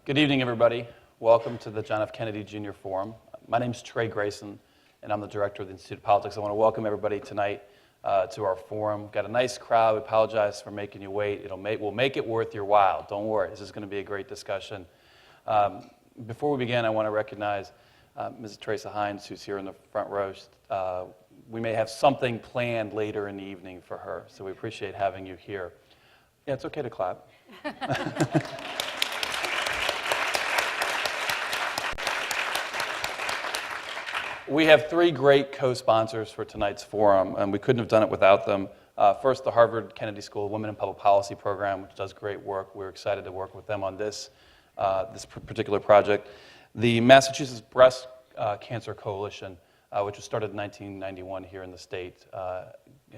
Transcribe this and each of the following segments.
Good evening, everybody. Welcome to the John F. Kennedy Jr. Forum. My name is Trey Grayson, and I'm the director of the Institute of Politics. I want to welcome everybody tonight to our forum. Got a nice crowd. We apologize for making you wait. We'll make it worth your while. Don't worry. This is going to be a great discussion. Before we begin, I want to recognize Mrs. Teresa Heinz, who's here in the front row. We may have something planned later in the evening for her, so we appreciate having you here. Yeah, it's okay to clap. We have three great co-sponsors for tonight's forum, and we couldn't have done it without them. First, the Harvard Kennedy School Women in Public Policy program, which does great work. We're excited to work with them on this particular project. The Massachusetts Breast Cancer Coalition, which was started in 1991 here in the state,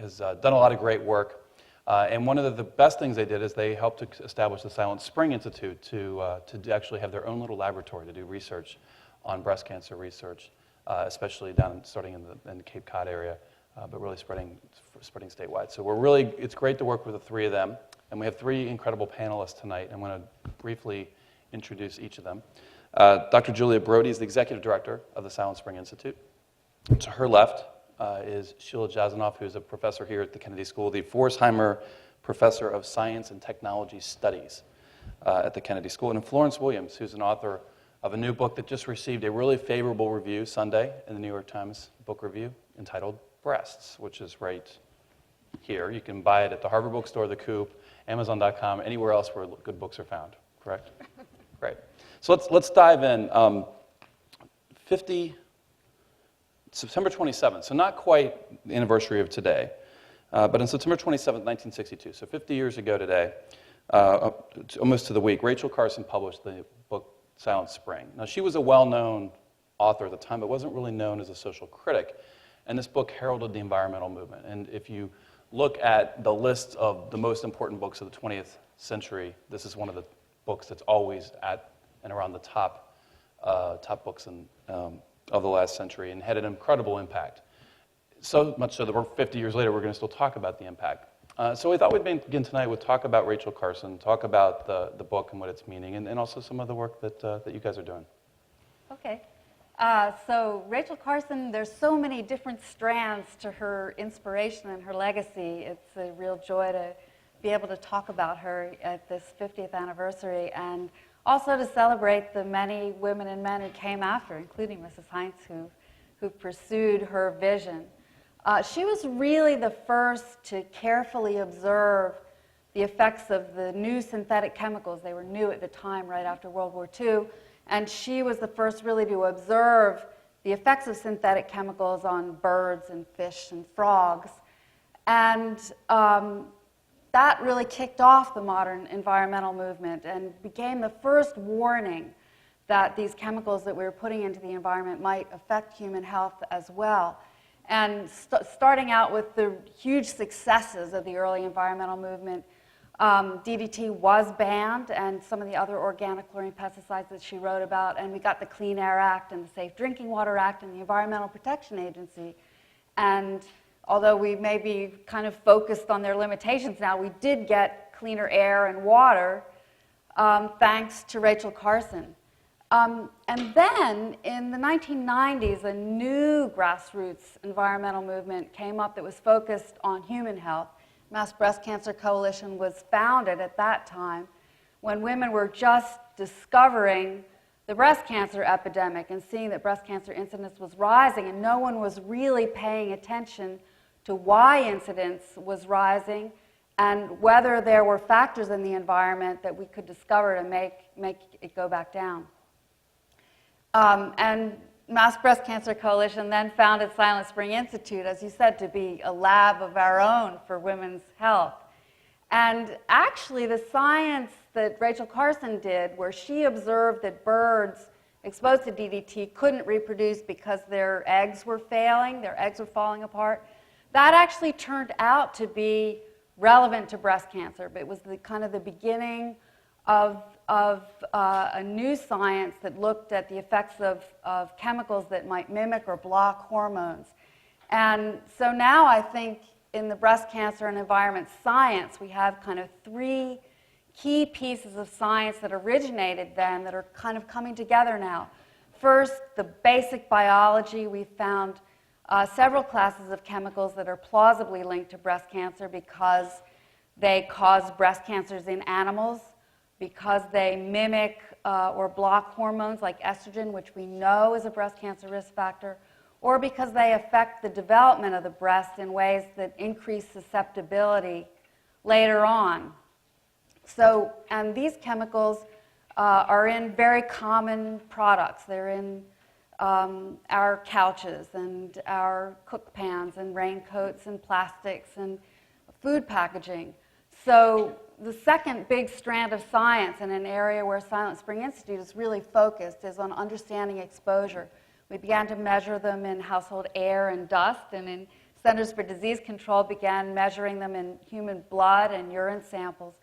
has done a lot of great work. And one of the best things they did is they helped to establish the Silent Spring Institute to actually have their own little laboratory to do research on breast cancer research. Especially starting in the Cape Cod area, but really spreading statewide. So it's great to work with the three of them, and we have three incredible panelists tonight. I'm going to briefly introduce each of them. Dr. Julia Brody is the executive director of the Silent Spring Institute. To her left is Sheila Jasanoff, who's a professor here at the Kennedy School, the Pforzheimer Professor of Science and Technology Studies at the Kennedy School, and Florence Williams, who's an author of a new book that just received a really favorable review Sunday in the New York Times Book Review entitled Breasts, which is right here. You can buy it at the Harvard Bookstore, the Coop, Amazon.com, anywhere else where good books are found, correct? Great. So let's dive in. September 27th, so not quite the anniversary of today, but on September 27th, 1962, so 50 years ago today, almost to the week, Rachel Carson published the book Silent Spring. Now, she was a well-known author at the time, but wasn't really known as a social critic. And this book heralded the environmental movement. And if you look at the list of the most important books of the 20th century, this is one of the books that's always at and around the top books of the last century, and had an incredible impact. So much so that we're 50 years later, we're going to still talk about the impact. So we thought we'd begin tonight with talk about Rachel Carson, talk about the book and what it's meaning, and also some of the work that you guys are doing. Okay. So Rachel Carson, there's so many different strands to her inspiration and her legacy. It's a real joy to be able to talk about her at this 50th anniversary, and also to celebrate the many women and men who came after, including Mrs. Heinz, who pursued her vision. She was really the first to carefully observe the effects of the new synthetic chemicals. They were new at the time, right after World War II, and she was the first really to observe the effects of synthetic chemicals on birds and fish and frogs. And that really kicked off the modern environmental movement and became the first warning that these chemicals that we were putting into the environment might affect human health as well. And starting out with the huge successes of the early environmental movement, DDT was banned, and some of the other organic chlorine pesticides that she wrote about, and we got the Clean Air Act and the Safe Drinking Water Act and the Environmental Protection Agency. And although we may be kind of focused on their limitations now, we did get cleaner air and water thanks to Rachel Carson. And then, in the 1990s, a new grassroots environmental movement came up that was focused on human health. Mass Breast Cancer Coalition was founded at that time when women were just discovering the breast cancer epidemic and seeing that breast cancer incidence was rising, and no one was really paying attention to why incidence was rising and whether there were factors in the environment that we could discover to make it go back down. And Mass Breast Cancer Coalition then founded Silent Spring Institute, as you said, to be a lab of our own for women's health. And actually, the science that Rachel Carson did, where she observed that birds exposed to DDT couldn't reproduce because their eggs were failing, their eggs were falling apart, that actually turned out to be relevant to breast cancer. But it was kind of the beginning of a new science that looked at the effects of chemicals that might mimic or block hormones. And so now I think in the breast cancer and environment science, we have kind of three key pieces of science that originated then that are kind of coming together now. First, the basic biology. We found several classes of chemicals that are plausibly linked to breast cancer because they cause breast cancers in animals, because they mimic or block hormones like estrogen, which we know is a breast cancer risk factor, or because they affect the development of the breast in ways that increase susceptibility later on. So, and these chemicals are in very common products. They're in our couches and our cook pans and raincoats and plastics and food packaging. So the second big strand of science in an area where Silent Spring Institute is really focused is on understanding exposure. We began to measure them in household air and dust, and in Centers for Disease Control began measuring them in human blood and urine samples.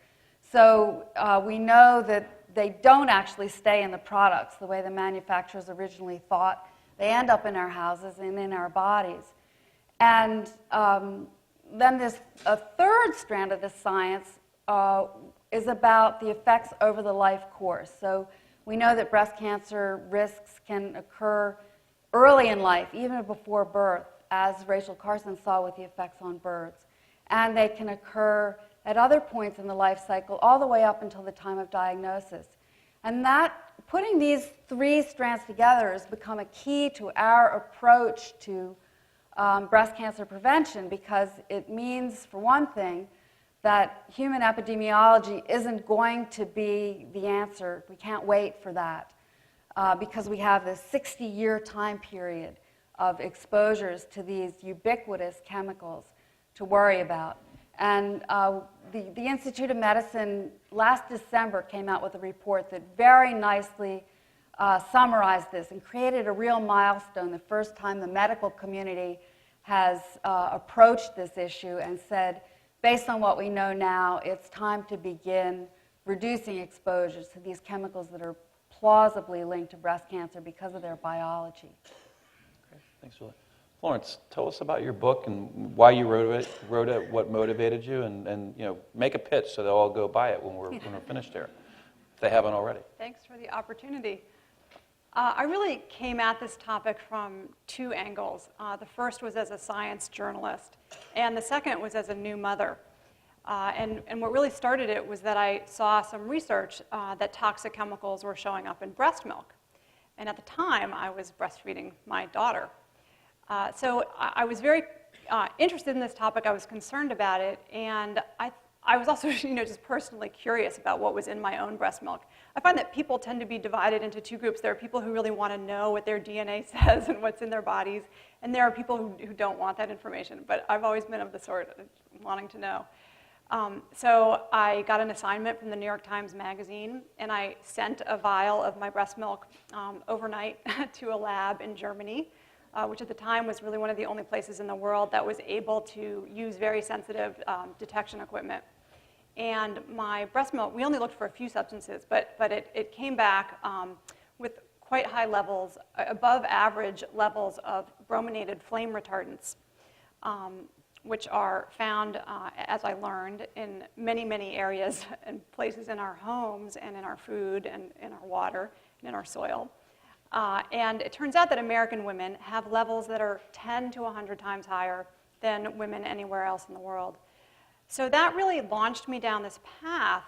So we know that they don't actually stay in the products the way the manufacturers originally thought. They end up in our houses and in our bodies. And then a third strand of the science is about the effects over the life course. So we know that breast cancer risks can occur early in life, even before birth, as Rachel Carson saw with the effects on birds. And they can occur at other points in the life cycle, all the way up until the time of diagnosis. And that, putting these three strands together has become a key to our approach to breast cancer prevention, because it means, for one thing, that human epidemiology isn't going to be the answer. We can't wait for that, because we have this 60-year time period of exposures to these ubiquitous chemicals to worry about. And the Institute of Medicine last December came out with a report that very nicely summarized this and created a real milestone, the first time the medical community has approached this issue and said, based on what we know now, it's time to begin reducing exposures to these chemicals that are plausibly linked to breast cancer because of their biology. Great. Thanks, Sheila. Florence, tell us about your book and why you wrote it, what motivated you, and make a pitch so they'll all go buy it when we're finished here, if they haven't already. Thanks for the opportunity. I really came at this topic from two angles. The first was as a science journalist, and the second was as a new mother. And what really started it was that I saw some research that toxic chemicals were showing up in breast milk. And at the time, I was breastfeeding my daughter. So I was very interested in this topic. I was concerned about it, and I was also, just personally curious about what was in my own breast milk. I find that people tend to be divided into two groups. There are people who really want to know what their DNA says and what's in their bodies, and there are people who don't want that information. But I've always been of the sort of wanting to know. So I got an assignment from the New York Times Magazine, and I sent a vial of my breast milk overnight to a lab in Germany, which at the time was really one of the only places in the world that was able to use very sensitive detection equipment. And my breast milk, we only looked for a few substances, but it came back with quite high levels, above average levels of brominated flame retardants, which are found, as I learned, in many, many areas and places in our homes and in our food and in our water and in our soil. And it turns out that American women have levels that are 10 to 100 times higher than women anywhere else in the world. So that really launched me down this path.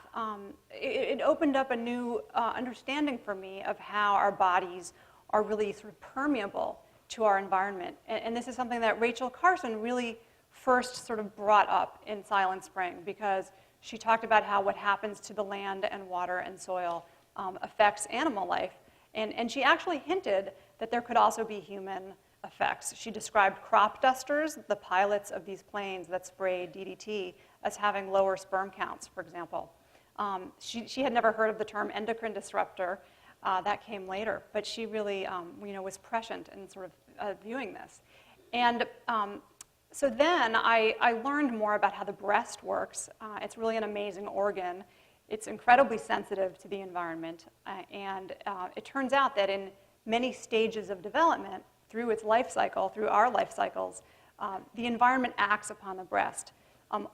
It opened up a new understanding for me of how our bodies are really sort of permeable to our environment. And this is something that Rachel Carson really first sort of brought up in Silent Spring, because she talked about how what happens to the land and water and soil affects animal life. And she actually hinted that there could also be human effects. She described crop dusters, the pilots of these planes that spray DDT, as having lower sperm counts, for example. She had never heard of the term endocrine disruptor. That came later, but she really was prescient in sort of viewing this. And so then I learned more about how the breast works. It's really an amazing organ. It's incredibly sensitive to the environment, and it turns out that in many stages of development, through its life cycle, through our life cycles, the environment acts upon the breast,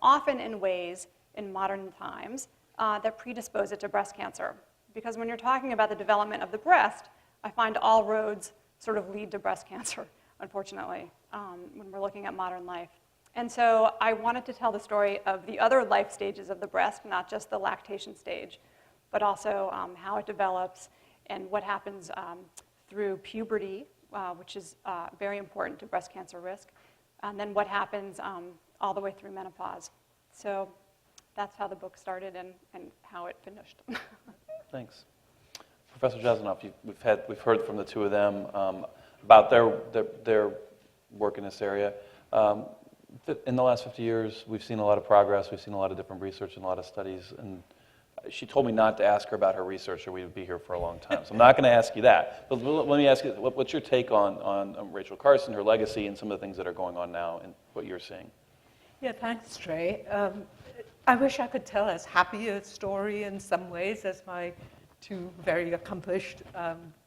often in ways in modern times that predispose it to breast cancer. Because when you're talking about the development of the breast, I find all roads sort of lead to breast cancer, unfortunately, when we're looking at modern life. And so I wanted to tell the story of the other life stages of the breast, not just the lactation stage, but also how it develops and what happens through puberty, which is very important to breast cancer risk, and then what happens all the way through menopause. So that's how the book started and how it finished. Thanks. Professor Jasanoff, we've heard from the two of them about their work in this area. In the last 50 years, we've seen a lot of progress. We've seen a lot of different research and a lot of studies. And she told me not to ask her about her research or we would be here for a long time. So I'm not going to ask you that. But let me ask you, what's your take on Rachel Carson, her legacy, and some of the things that are going on now and what you're seeing? Yeah, thanks, Trey. I wish I could tell as happy a story in some ways as my two very accomplished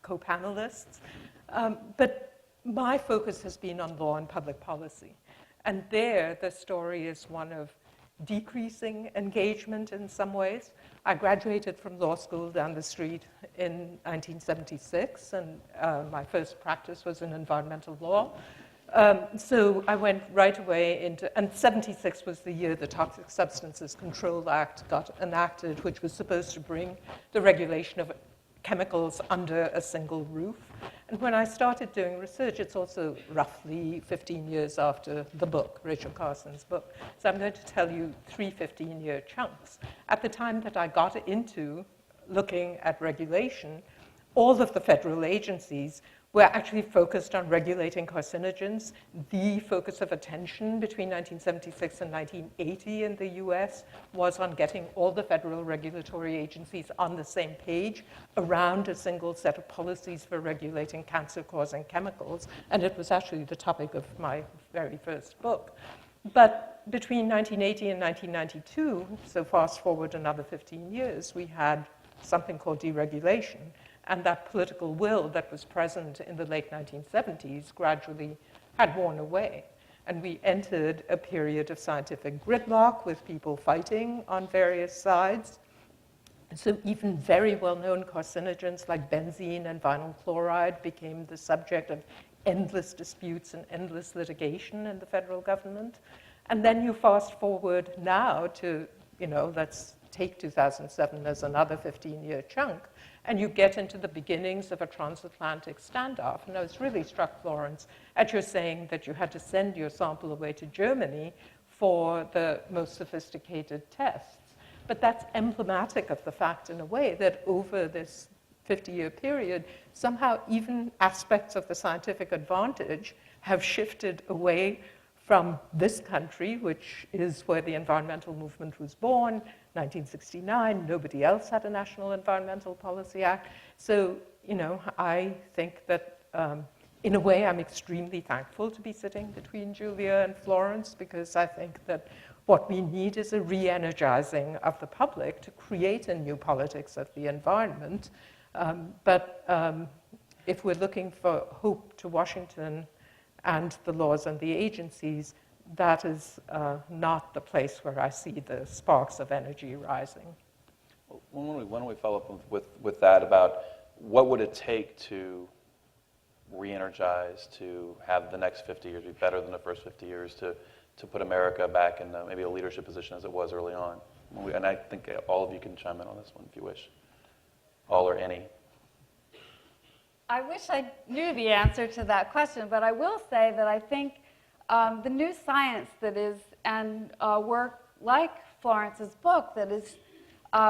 co-panelists. But my focus has been on law and public policy. And there, the story is one of decreasing engagement in some ways. I graduated from law school down the street in 1976, and my first practice was in environmental law. So I went right away into, and 76 was the year the Toxic Substances Control Act got enacted, which was supposed to bring the regulation of chemicals under a single roof. And when I started doing research, it's also roughly 15 years after the book, Rachel Carson's book. So I'm going to tell you 3 15-year chunks. At the time that I got into looking at regulation, all of the federal agencies were actually focused on regulating carcinogens. The focus of attention between 1976 and 1980 in the US was on getting all the federal regulatory agencies on the same page around a single set of policies for regulating cancer-causing chemicals. And it was actually the topic of my very first book. But between 1980 and 1992, so fast forward another 15 years, we had something called deregulation. And that political will that was present in the late 1970s gradually had worn away. And we entered a period of scientific gridlock with people fighting on various sides. And so even very well-known carcinogens like benzene and vinyl chloride became the subject of endless disputes and endless litigation in the federal government. And then you fast forward now to, let's take 2007 as another 15-year chunk, and you get into the beginnings of a transatlantic standoff. And I was really struck, Florence, at your saying that you had to send your sample away to Germany for the most sophisticated tests. But that's emblematic of the fact, in a way, that over this 50-year period, somehow even aspects of the scientific advantage have shifted away from this country, which is where the environmental movement was born, 1969. Nobody else had a National Environmental Policy Act. So, I think that in a way I'm extremely thankful to be sitting between Julia and Florence, because I think that what we need is a re-energizing of the public to create a new politics of the environment. But if we're looking for hope to Washington and the laws and the agencies, that is not the place where I see the sparks of energy rising. Well, why don't we follow up with that about what would it take to re-energize, to have the next 50 years be better than the first 50 years, to put America back in maybe a leadership position as it was early on? And I think all of you can chime in on this one if you wish. All or any. I wish I knew the answer to that question, but I will say that I think the new science that is, and work like Florence's book that is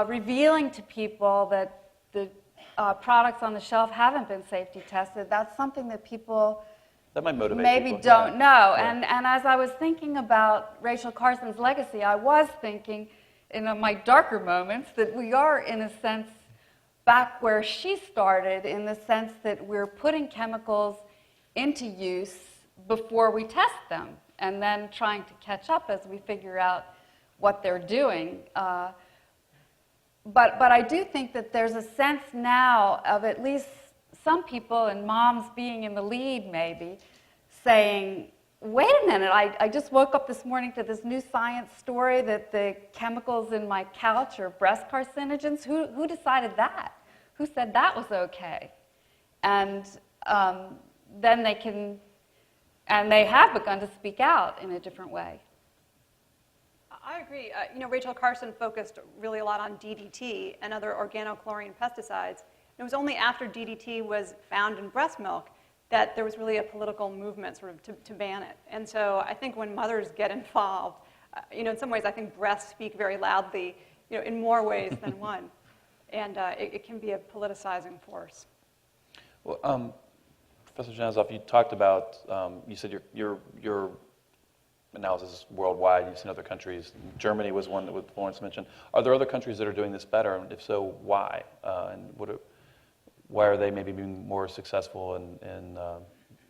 revealing to people that the products on the shelf haven't been safety tested, that's something that people that might motivate maybe people. don't know. Yeah. And as I was thinking about Rachel Carson's legacy, I was thinking in my darker moments that we are, in a sense, back where she started, in the sense that we're putting chemicals into use before we test them, and then trying to catch up as we figure out what they're doing. But I do think that there's a sense now of at least some people, and moms being in the lead maybe, saying, wait a minute, I just woke up this morning to this new science story that the chemicals in my couch are breast carcinogens. Who decided that? Who said that was okay? And then they can, and they have begun to speak out in a different way. I agree. Rachel Carson focused really a lot on DDT and other organochlorine pesticides. It was only after DDT was found in breast milk that there was really a political movement sort of to ban it. And so I think when mothers get involved, in some ways I think breasts speak very loudly, in more ways than one. And it can be a politicizing force. Well, Professor Jasanoff, you talked about, you said your analysis is worldwide. You've seen other countries. Germany was one that Florence mentioned. Are there other countries that are doing this better? And if so, why? And why are they maybe being more successful in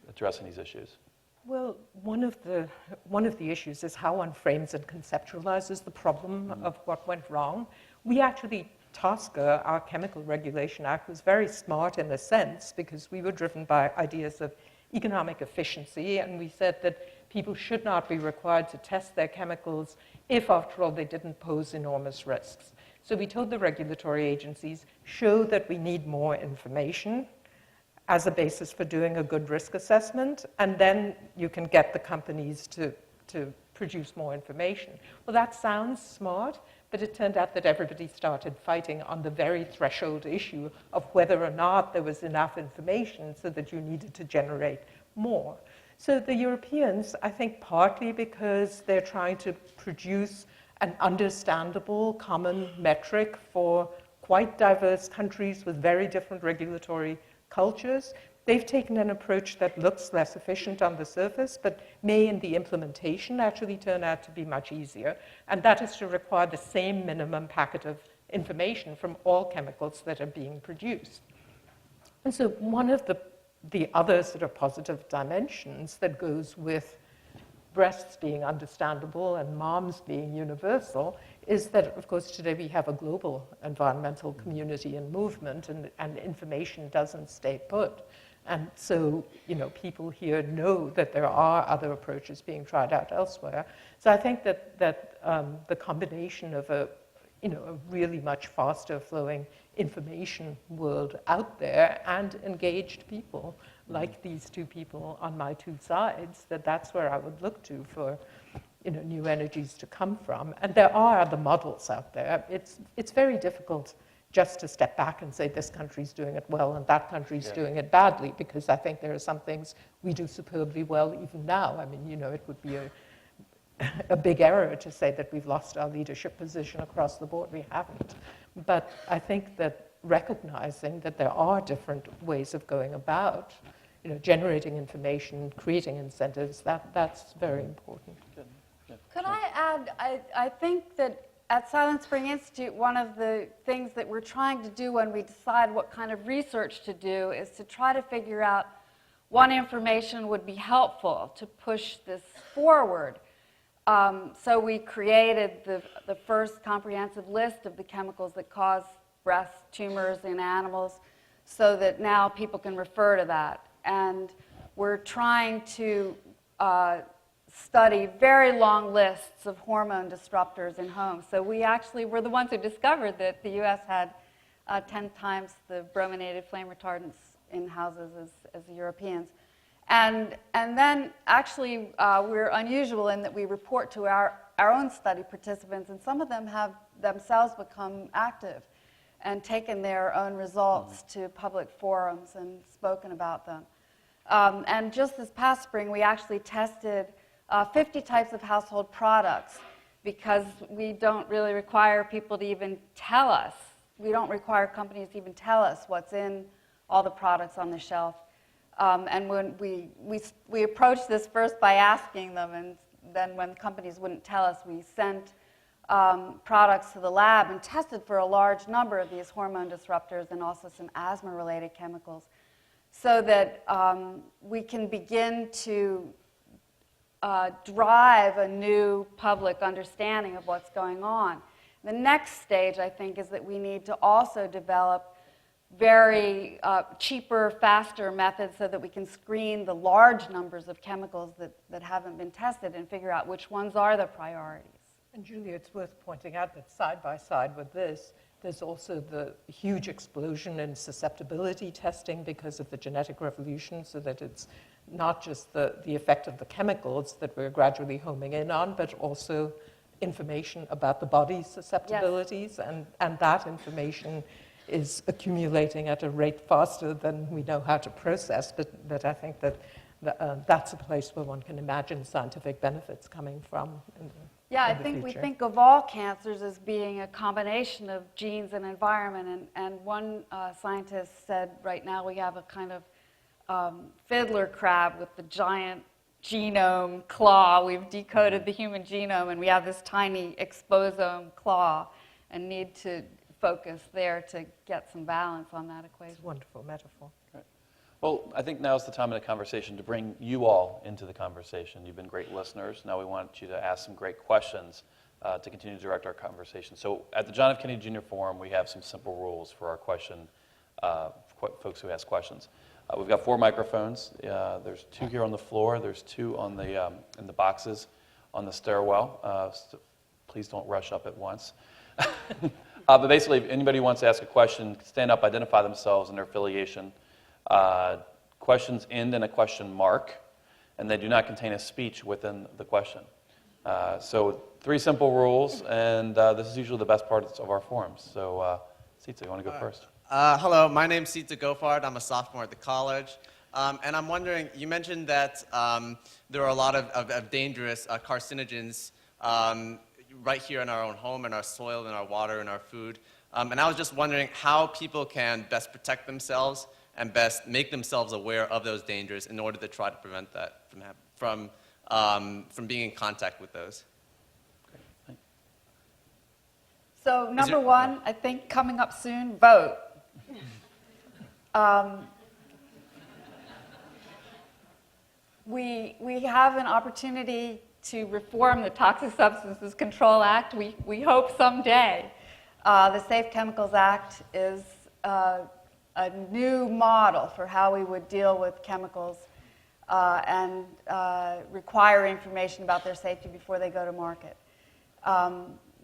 addressing these issues? Well, one of the issues is how one frames and conceptualizes the problem of what went wrong. We actually, TSCA, our Chemical Regulation Act, was very smart in a sense because we were driven by ideas of economic efficiency, and we said that people should not be required to test their chemicals if, after all, they didn't pose enormous risks. So we told the regulatory agencies, show that we need more information as a basis for doing a good risk assessment, and then you can get the companies to produce more information. Well, that sounds smart, but it turned out that everybody started fighting on the very threshold issue of whether or not there was enough information so that you needed to generate more. So the Europeans, I think partly because they're trying to produce an understandable common metric for quite diverse countries with very different regulatory cultures, they've taken an approach that looks less efficient on the surface, but may in the implementation actually turn out to be much easier. And that is to require the same minimum packet of information from all chemicals that are being produced. And so one of the other sort of positive dimensions that goes with breasts being understandable and moms being universal is that, of course, today we have a global environmental community and movement, and information doesn't stay put. And so, people here know that there are other approaches being tried out elsewhere. So I think that the combination of a really much faster flowing information world out there and engaged people like these two people on my two sides, that's where I would look to for new energies to come from. And there are other models out there. It's very difficult just to step back and say this country's doing it well and that country's doing it badly, because I think there are some things we do superbly well even now. I mean, it would be a big error to say that we've lost our leadership position across the board. We haven't. But I think that recognizing that there are different ways of going about, generating information, creating incentives, that's very important. Good. Could I add, I think that at Silent Spring Institute, one of the things that we're trying to do when we decide what kind of research to do is to try to figure out what information would be helpful to push this forward. So we created the first comprehensive list of the chemicals that cause breast tumors in animals so that now people can refer to that. And we're trying to study very long lists of hormone disruptors in homes. So we actually were the ones who discovered that the U.S. had 10 times the brominated flame retardants in houses as the Europeans. And then actually we're unusual in that we report to our own study participants, and some of them have themselves become active and taken their own results to public forums and spoken about them. And just this past spring, we actually tested 50 types of household products because we don't really require people to even tell us. We don't require companies to even tell us what's in all the products on the shelf. And when we approached this first by asking them, and then when companies wouldn't tell us, we sent products to the lab and tested for a large number of these hormone disruptors and also some asthma-related chemicals, so that we can begin to drive a new public understanding of what's going on. The next stage, I think, is that we need to also develop very cheaper, faster methods so that we can screen the large numbers of chemicals that haven't been tested and figure out which ones are the priorities. And Julia, it's worth pointing out that side by side with this, there's also the huge explosion in susceptibility testing because of the genetic revolution, so that it's not just the effect of the chemicals that we're gradually homing in on, but also information about the body's susceptibilities, yes. And that information is accumulating at a rate faster than we know how to process, but I think that that's a place where one can imagine scientific benefits coming from. I think we think of all cancers as being a combination of genes and environment, and one scientist said right now we have a kind of fiddler crab with the giant genome claw. We've decoded the human genome, and we have this tiny exposome claw, and need to focus there to get some balance on that equation. It's a wonderful metaphor. Right. Well, I think now's the time in the conversation to bring you all into the conversation. You've been great listeners. Now we want you to ask some great questions to continue to direct our conversation. So at the John F. Kennedy Jr. Forum, we have some simple rules for our folks who ask questions. We've got 4 microphones. There's 2 here on the floor. There's 2 on the in the boxes on the stairwell. Please don't rush up at once. But basically, if anybody wants to ask a question, stand up, identify themselves and their affiliation. Questions end in a question mark, and they do not contain a speech within the question. So 3 simple rules, and this is usually the best parts of our forums. So, Sita, you want to go first? Hello, my name's Sita Goffard. I'm a sophomore at the college. And I'm wondering, you mentioned that there are a lot of dangerous carcinogens right here in our own home, in our soil, in our water, in our food. And I was just wondering how people can best protect themselves and best make themselves aware of those dangers in order to try to prevent that from being in contact with those. So number one, I think coming up soon, vote. We have an opportunity to reform the Toxic Substances Control Act. We hope someday. The Safe Chemicals Act is a new model for how we would deal with chemicals and require information about their safety before they go to market.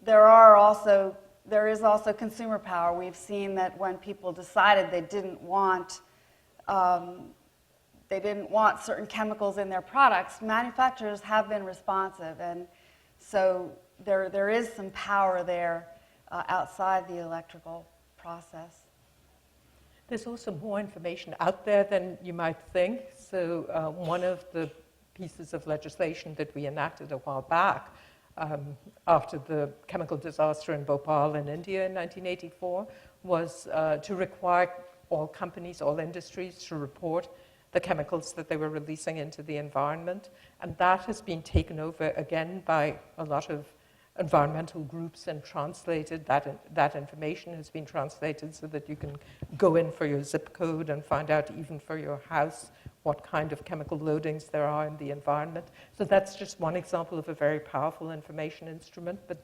There is also consumer power. We've seen that when people decided they didn't want certain chemicals in their products, manufacturers have been responsive, and so there is some power there outside the electrical process. There's also more information out there than you might think. So one of the pieces of legislation that we enacted a while back after the chemical disaster in Bhopal in India in 1984 was to require all companies, all industries to report the chemicals that they were releasing into the environment. And that has been taken over again by a lot of environmental groups and translated. That information has been translated so that you can go in for your zip code and find out even for your house what kind of chemical loadings there are in the environment. So that's just one example of a very powerful information instrument. But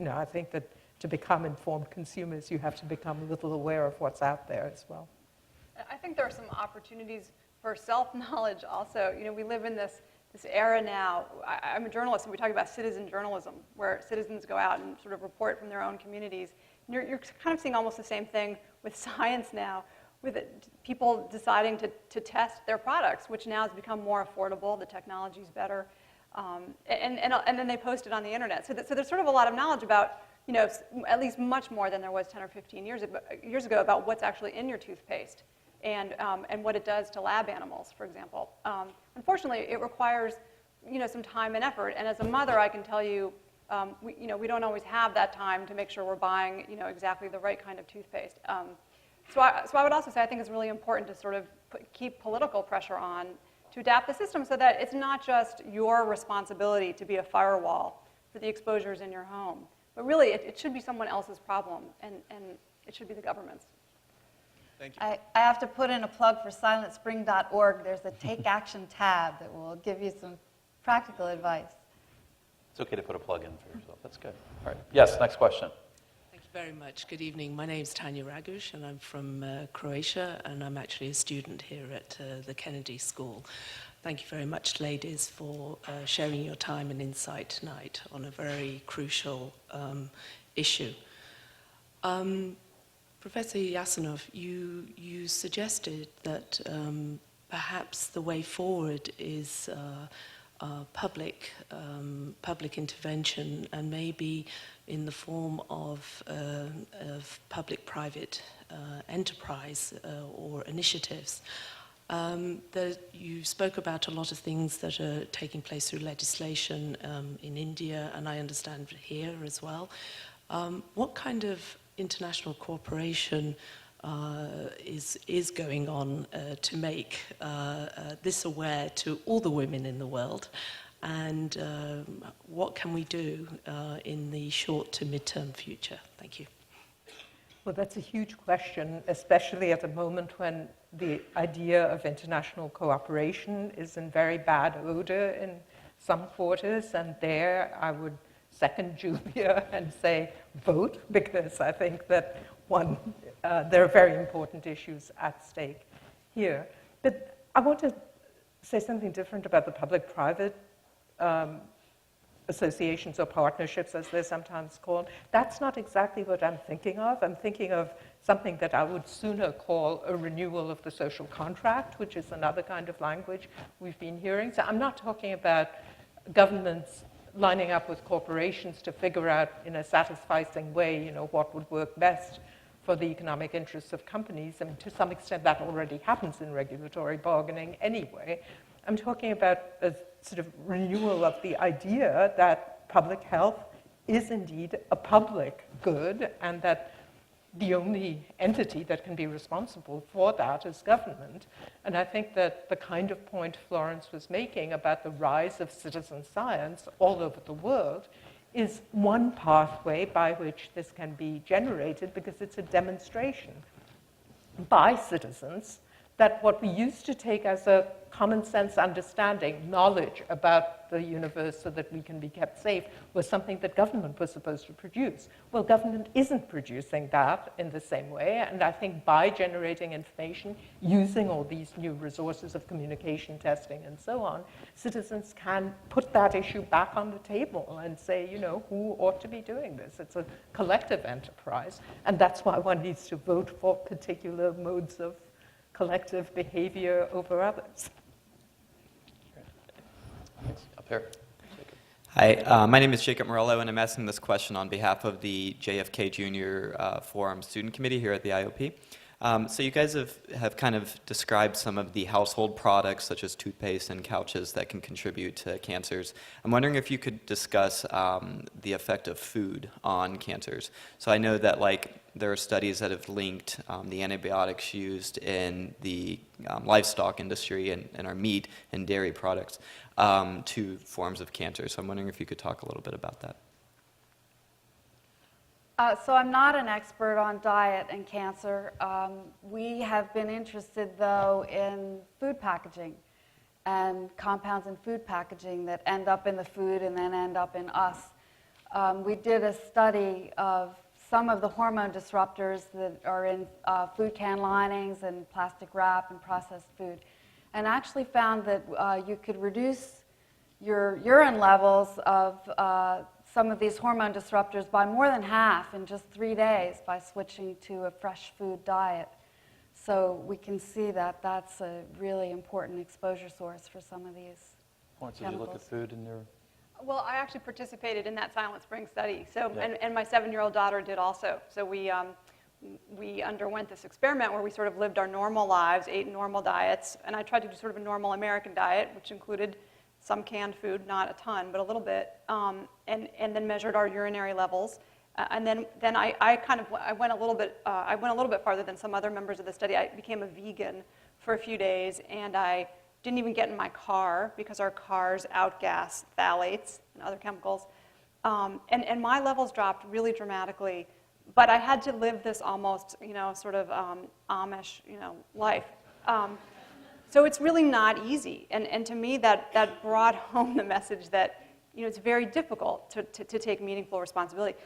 I think that to become informed consumers, you have to become a little aware of what's out there as well. I think there are some opportunities for self-knowledge also. We live in this era now. I'm a journalist, and we talk about citizen journalism, where citizens go out and sort of report from their own communities. And you're kind of seeing almost the same thing with science now, with people deciding to test their products, which now has become more affordable. The technology's better. And then they post it on the internet. So there's sort of a lot of knowledge about, at least much more than there was 10 or 15 years ago about what's actually in your toothpaste and what it does to lab animals, for example. Unfortunately, it requires, some time and effort. And as a mother, I can tell you, we don't always have that time to make sure we're buying, exactly the right kind of toothpaste. So I would also say I think it's really important to sort of keep political pressure on to adapt the system so that it's not just your responsibility to be a firewall for the exposures in your home, but really it should be someone else's problem, and it should be the government's. Thank you. I have to put in a plug for silentspring.org. There's a Take Action tab that will give you some practical advice. It's okay to put a plug in for yourself. That's good. All right. Yes, next question. Thank you very much. Good evening. My name is Tanya Ragush, and I'm from Croatia, and I'm actually a student here at the Kennedy School. Thank you very much, ladies, for sharing your time and insight tonight on a very crucial issue. Professor Jasanoff, you suggested that perhaps the way forward is public intervention, and maybe in the form of public-private enterprise or initiatives. You spoke about a lot of things that are taking place through legislation in India, and I understand here as well. What kind of international cooperation is going on to make this aware to all the women in the world, and what can we do in the short to mid-term future? Thank you. Well, that's a huge question, especially at a moment when the idea of international cooperation is in very bad odor in some quarters, and there I would second Julia and say vote, because I think that there are very important issues at stake here. But I want to say something different about the public-private associations or partnerships, as they're sometimes called. That's not exactly what I'm thinking of. I'm thinking of something that I would sooner call a renewal of the social contract, which is another kind of language we've been hearing. So I'm not talking about governments lining up with corporations to figure out in a satisfying way, what would work best for the economic interests of companies. I mean, to some extent, that already happens in regulatory bargaining anyway. I'm talking about a sort of renewal of the idea that public health is indeed a public good, and that the only entity that can be responsible for that is government. And I think that the kind of point Florence was making about the rise of citizen science all over the world is one pathway by which this can be generated, because it's a demonstration by citizens that what we used to take as a common sense understanding, knowledge about the universe so that we can be kept safe, was something that government was supposed to produce. Well, government isn't producing that in the same way, and I think by generating information, using all these new resources of communication, testing, and so on, citizens can put that issue back on the table and say, who ought to be doing this? It's a collective enterprise, and that's why one needs to vote for particular modes of collective behavior over others. Up here. Hi, my name is Jacob Morello, and I'm asking this question on behalf of the JFK Junior Forum Student Committee here at the IOP. So you guys have kind of described some of the household products, such as toothpaste and couches, that can contribute to cancers. I'm wondering if you could discuss the effect of food on cancers. So I know that there are studies that have linked the antibiotics used in the livestock industry and our meat and dairy products to forms of cancer. So I'm wondering if you could talk a little bit about that. So I'm not an expert on diet and cancer. We have been interested, though, in food packaging and compounds in food packaging that end up in the food and then end up in us. We did a study of some of the hormone disruptors that are in food can linings and plastic wrap and processed food, and actually found that you could reduce your urine levels of some of these hormone disruptors by more than half in just 3 days by switching to a fresh food diet. So we can see that that's a really important exposure source for some of these Florence, did you look at food in your... Well, I actually participated in that Silent Spring study, so Yeah. and my 7-year-old daughter did also. So we underwent this experiment where we sort of lived our normal lives, ate normal diets, and I tried to do sort of a normal American diet, which included some canned food, not a ton, but a little bit, and then measured our urinary levels, and then I went a little bit farther than some other members of the study. I became a vegan for a few days, and I didn't even get in my car because our cars outgas phthalates and other chemicals, and my levels dropped really dramatically. But I had to live this almost, sort of Amish, life. So it's really not easy. And to me, that brought home the message that, it's very difficult to take meaningful responsibility.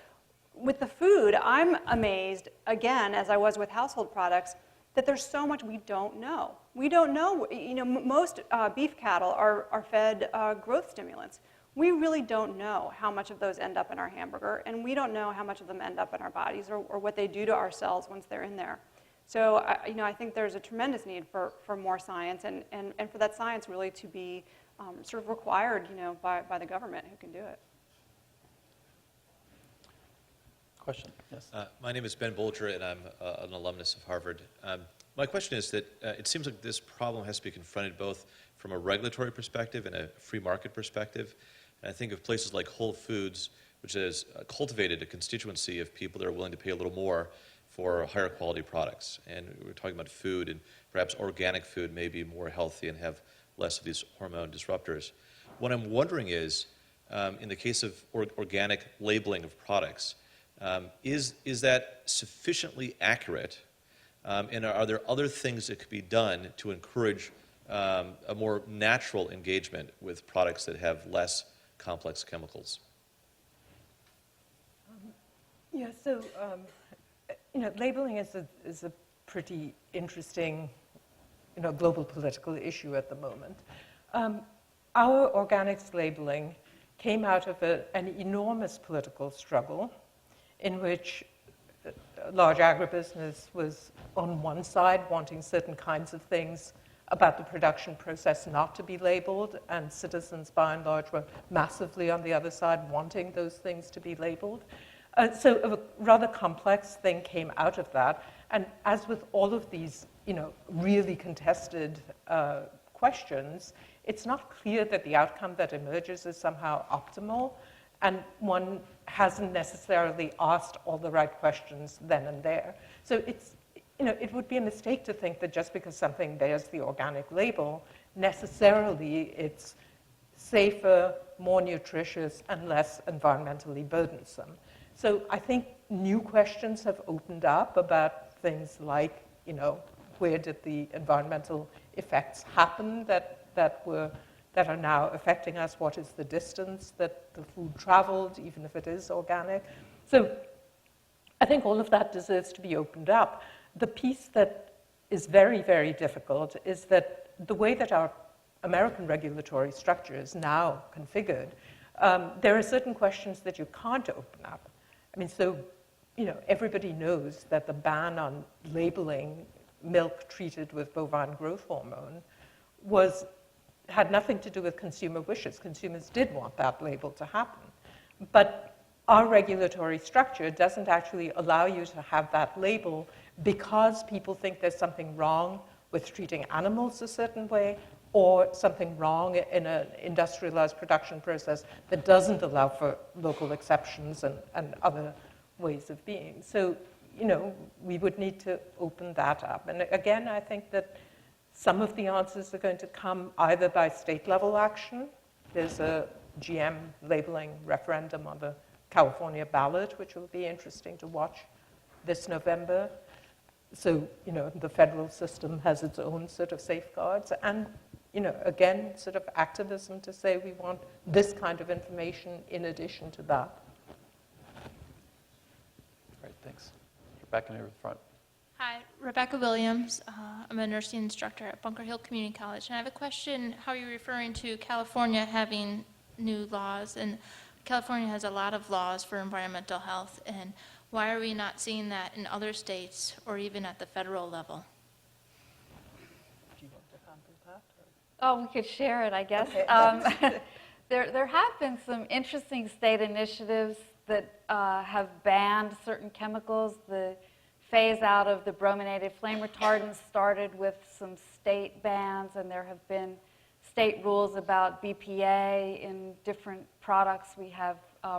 with the food, I'm amazed, again, as I was with household products, that there's so much we don't know. We don't know, most beef cattle are fed growth stimulants. We really don't know how much of those end up in our hamburger, and we don't know how much of them end up in our bodies or what they do to our cells once they're in there. So, I think there's a tremendous need for more science and for that science really to be sort of required, by the government who can do it. Question? Yes. My name is Ben Bolger, and I'm an alumnus of Harvard. My question is that it seems like this problem has to be confronted both from a regulatory perspective and a free market perspective. And I think of places like Whole Foods, which has cultivated a constituency of people that are willing to pay a little more for higher quality products. And we're talking about food, and perhaps organic food may be more healthy and have less of these hormone disruptors. What I'm wondering is, in the case of organic labeling of products, is that sufficiently accurate? And are there other things that could be done to encourage a more natural engagement with products that have less complex chemicals? Yeah, so labeling is a pretty interesting, global political issue at the moment. Our organics labeling came out of an enormous political struggle in which large agribusiness was on one side wanting certain kinds of things about the production process not to be labeled, and citizens by and large were massively on the other side wanting those things to be labeled. So a rather complex thing came out of that, and as with all of these, really contested questions, it's not clear that the outcome that emerges is somehow optimal, and one hasn't necessarily asked all the right questions then and there. So it's, it would be a mistake to think that just because something bears the organic label, necessarily it's safer, more nutritious, and less environmentally burdensome. So I think new questions have opened up about things like, where did the environmental effects happen that are now affecting us? What is the distance that the food traveled, even if it is organic? So I think all of that deserves to be opened up. The piece that is very, very difficult is that the way that our American regulatory structure is now configured, there are certain questions that you can't open up. I mean, so, everybody knows that the ban on labeling milk treated with bovine growth hormone had nothing to do with consumer wishes. Consumers did want that label to happen. But our regulatory structure doesn't actually allow you to have that label because people think there's something wrong with treating animals a certain way, or something wrong in an industrialized production process that doesn't allow for local exceptions and other ways of being. So, we would need to open that up. And again, I think that some of the answers are going to come either by state-level action. There's a GM labeling referendum on the California ballot, which will be interesting to watch this November. So, the federal system has its own sort of safeguards. And, again, sort of activism to say we want this kind of information in addition to that. Great, thanks. Rebecca near the front. Hi, Rebecca Williams. I'm a nursing instructor at Bunker Hill Community College. And I have a question, how you're referring to California having new laws. And California has a lot of laws for environmental health. And why are we not seeing that in other states or even at the federal level? Do you want to handle that? Oh, we could share it, I guess. Okay. There have been some interesting state initiatives that have banned certain chemicals. The phase out of the brominated flame retardants started with some state bans, and there have been state rules about BPA in different products. We have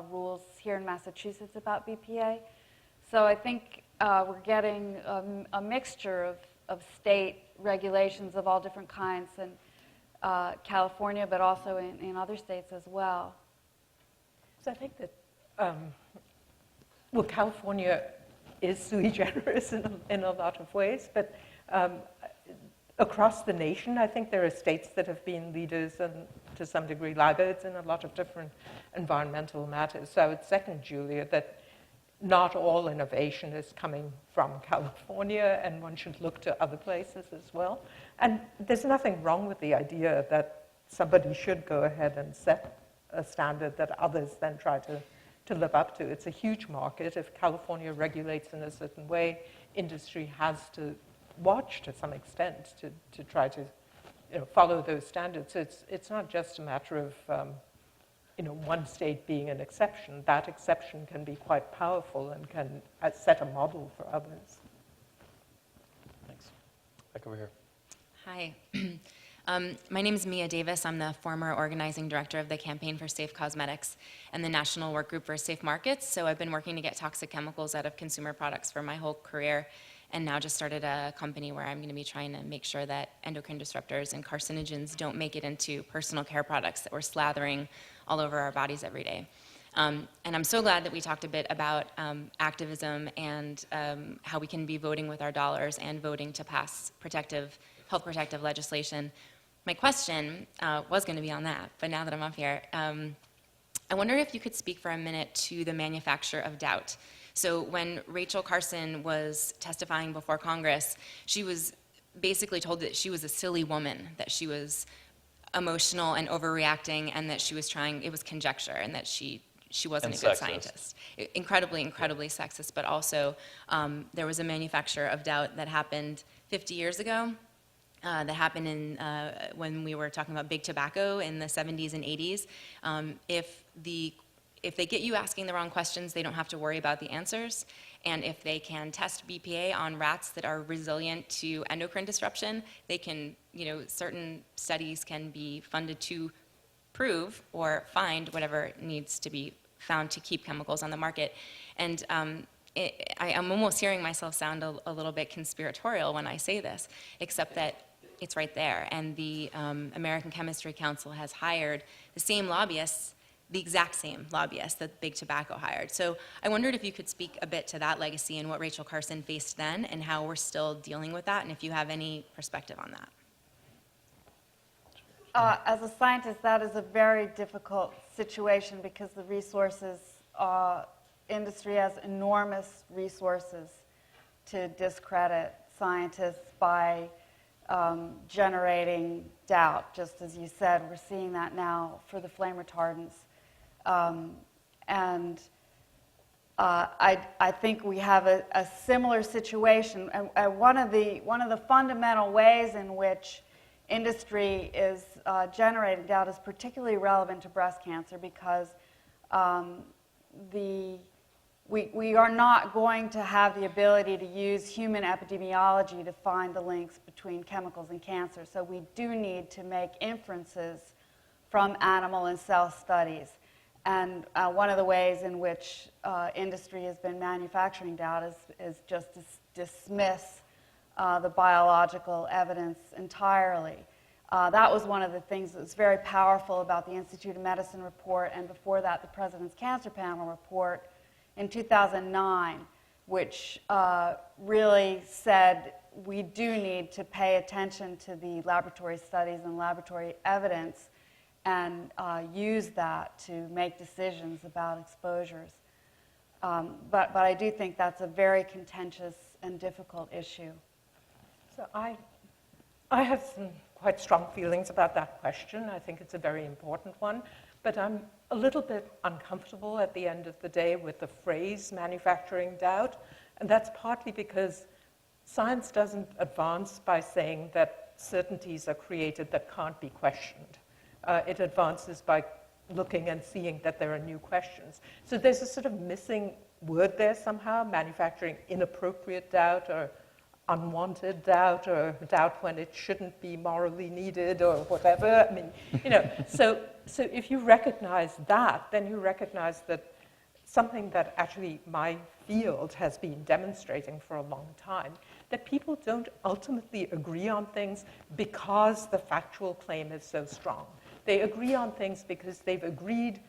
rules here in Massachusetts about BPA. So I think we're getting a mixture of state regulations of all different kinds in California, but also in other states as well. So I think that, California is sui generis in a lot of ways, but across the nation, I think there are states that have been leaders and, to some degree, laggards in a lot of different environmental matters. So I would second Julia that not all innovation is coming from California, and one should look to other places as well. And there's nothing wrong with the idea that somebody should go ahead and set a standard that others then try to live up to. It's a huge market. If California regulates in a certain way, industry has to watch to some extent to try to follow those standards. So it's not just a matter of one state being an exception. That exception can be quite powerful and can set a model for others. Thanks. Back over here. Hi. My name is Mia Davis. I'm the former organizing director of the Campaign for Safe Cosmetics and the National Work Group for Safe Markets. So I've been working to get toxic chemicals out of consumer products for my whole career, and now just started a company where I'm going to be trying to make sure that endocrine disruptors and carcinogens don't make it into personal care products that we're slathering all over our bodies every day. And I'm so glad that we talked a bit about activism and how we can be voting with our dollars and voting to pass health protective legislation. My question was going to be on that, but now that I'm up here, I wonder if you could speak for a minute to the manufacture of doubt. So when Rachel Carson was testifying before Congress, she was basically told that she was a silly woman, that she was emotional and overreacting, and that she was trying, it was conjecture, and that she wasn't a good scientist. Incredibly sexist, but also there was a manufacture of doubt that happened 50 years ago. That happened when we were talking about big tobacco in the 70s and 80s. If they get you asking the wrong questions, they don't have to worry about the answers. And if they can test BPA on rats that are resilient to endocrine disruption, they can, certain studies can be funded to prove or find whatever needs to be found to keep chemicals on the market. And I'm almost hearing myself sound a little bit conspiratorial when I say this, except that it's right there. And the American Chemistry Council has hired the same lobbyists, the exact same lobbyists that Big Tobacco hired. So I wondered if you could speak a bit to that legacy and what Rachel Carson faced then and how we're still dealing with that, and if you have any perspective on that. As a scientist, that is a very difficult situation because the resources, industry has enormous resources to discredit scientists by generating doubt. Just as you said, we're seeing that now for the flame retardants. I think we have a similar situation. And one of the fundamental ways in which industry is generating doubt is particularly relevant to breast cancer because we are not going to have the ability to use human epidemiology to find the links between chemicals and cancer. So we do need to make inferences from animal and cell studies. And one of the ways in which industry has been manufacturing doubt is just to dismiss the biological evidence entirely. That was one of the things that was very powerful about the Institute of Medicine report, and before that, the President's Cancer Panel report in 2009, which really said we do need to pay attention to the laboratory studies and laboratory evidence and use that to make decisions about exposures. But I do think that's a very contentious and difficult issue. So I have some quite strong feelings about that question. I think it's a very important one, but I'm a little bit uncomfortable at the end of the day with the phrase manufacturing doubt, and that's partly because science doesn't advance by saying that certainties are created that can't be questioned. It advances by looking and seeing that there are new questions. So there's a sort of missing word there somehow, manufacturing inappropriate doubt or unwanted doubt or doubt when it shouldn't be morally needed or whatever. I mean, so if you recognize that, then you recognize that something that actually my field has been demonstrating for a long time, that people don't ultimately agree on things because the factual claim is so strong. They agree on things because they've agreed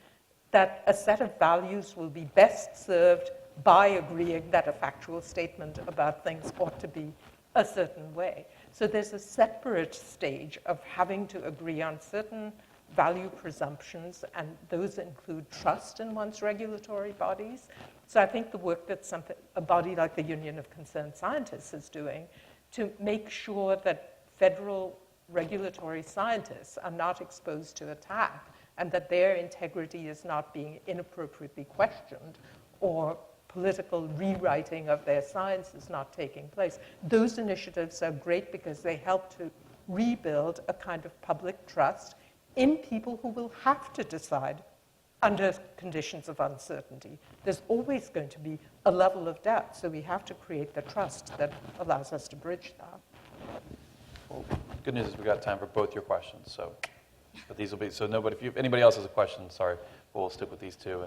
that a set of values will be best served by agreeing that a factual statement about things ought to be a certain way. So there's a separate stage of having to agree on certain value presumptions, and those include trust in one's regulatory bodies, So I think the work that a body like the Union of Concerned Scientists is doing to make sure that federal regulatory scientists are not exposed to attack and that their integrity is not being inappropriately questioned or political rewriting of their science is not taking place. Those initiatives are great because they help to rebuild a kind of public trust in people who will have to decide under conditions of uncertainty. There's always going to be a level of doubt, so we have to create the trust that allows us to bridge that. Well, good news is we've got time for both your questions. So, but these will be, so nobody, if anybody else has a question, sorry, we'll stick with these two.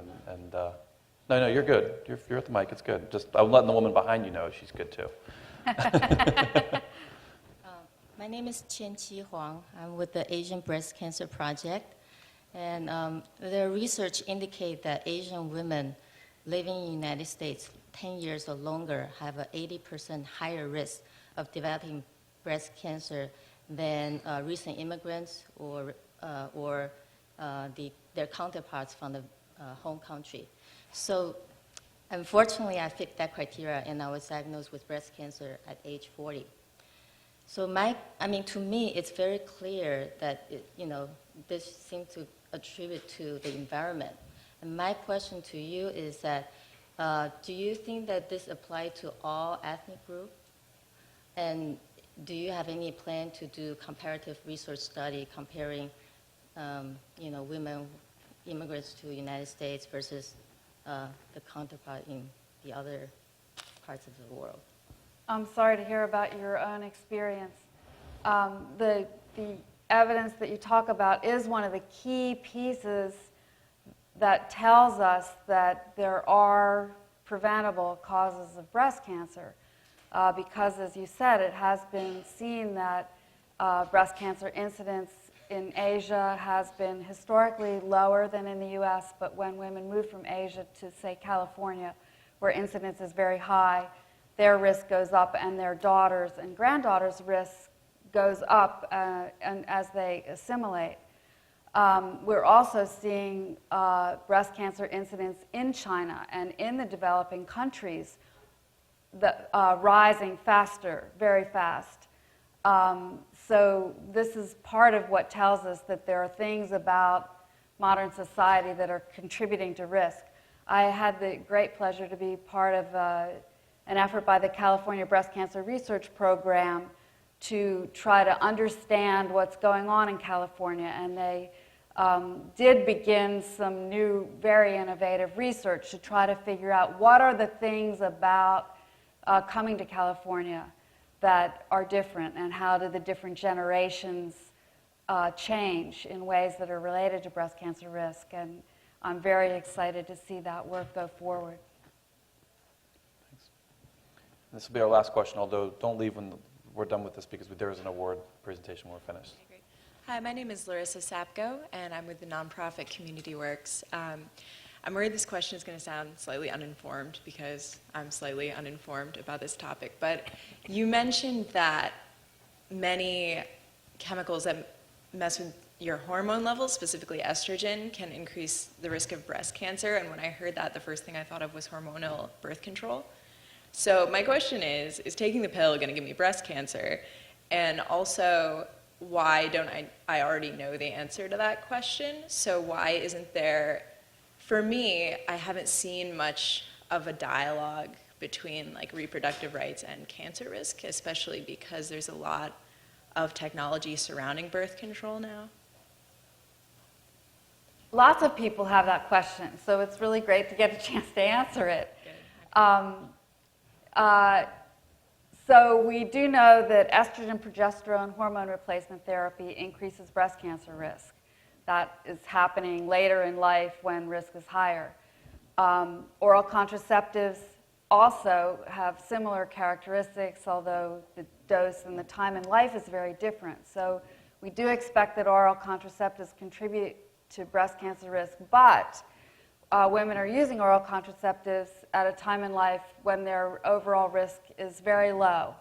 No, you're good. You're at the mic. It's good. Just I'm letting the woman behind you know she's good too. My name is ChinChi Huang. I'm with the Asian Breast Cancer Project. And their research indicate that Asian women living in the United States 10 years or longer have an 80% higher risk of developing breast cancer than recent immigrants or their counterparts from the home country. So unfortunately, I fit that criteria, and I was diagnosed with breast cancer at age 40. So to me, it's very clear that this seems to attribute to the environment. And my question to you is that, do you think that this applies to all ethnic groups? And do you have any plan to do comparative research study comparing, women immigrants to the United States versus the counterpart in the other parts of the world? I'm sorry to hear about your own experience. The evidence that you talk about is one of the key pieces that tells us that there are preventable causes of breast cancer. Because, as you said, it has been seen that breast cancer incidence in Asia has been historically lower than in the U.S., but when women move from Asia to, say, California, where incidence is very high, their risk goes up, and their daughters' and granddaughters' risk goes up and as they assimilate. We're also seeing breast cancer incidence in China and in the developing countries that rising faster, very fast. So this is part of what tells us that there are things about modern society that are contributing to risk. I had the great pleasure to be part of an effort by the California Breast Cancer Research Program to try to understand what's going on in California. And they did begin some new, very innovative research to try to figure out what are the things about coming to California that are different, and how do the different generations change in ways that are related to breast cancer risk. And I'm very excited to see that work go forward. Thanks. This will be our last question, although don't leave when we're done with this, because there is an award presentation when we're finished. Okay, great. Hi, my name is Larissa Sapko, and I'm with the nonprofit Community Works. I'm worried this question is going to sound slightly uninformed, because I'm slightly uninformed about this topic. But you mentioned that many chemicals that mess with your hormone levels, specifically estrogen, can increase the risk of breast cancer. And when I heard that, the first thing I thought of was hormonal birth control. So my question is taking the pill going to give me breast cancer? And also, why don't I already know the answer to that question? So why isn't there, for me, I haven't seen much of a dialogue between like reproductive rights and cancer risk, especially because there's a lot of technology surrounding birth control now. Lots of people have that question, so it's really great to get a chance to answer it. So we do know that estrogen, progesterone, hormone replacement therapy increases breast cancer risk. That is happening later in life when risk is higher. Oral contraceptives also have similar characteristics, although the dose and the time in life is very different. So we do expect that oral contraceptives contribute to breast cancer risk, but women are using oral contraceptives at a time in life when their overall risk is very low.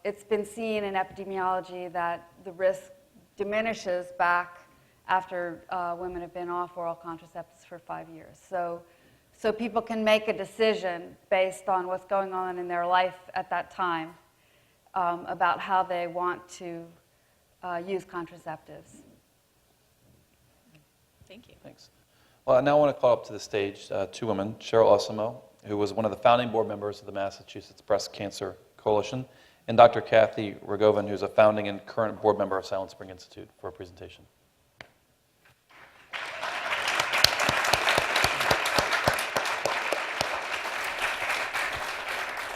It's been seen in epidemiology that the risk diminishes back after women have been off oral contraceptives for 5 years. So people can make a decision based on what's going on in their life at that time about how they want to use contraceptives. Thank you. Thanks. Well, I now want to call up to the stage two women, Cheryl Osimo, who was one of the founding board members of the Massachusetts Breast Cancer Coalition, and Dr. Kathy Rogovan, who's a founding and current board member of Silent Spring Institute, for a presentation.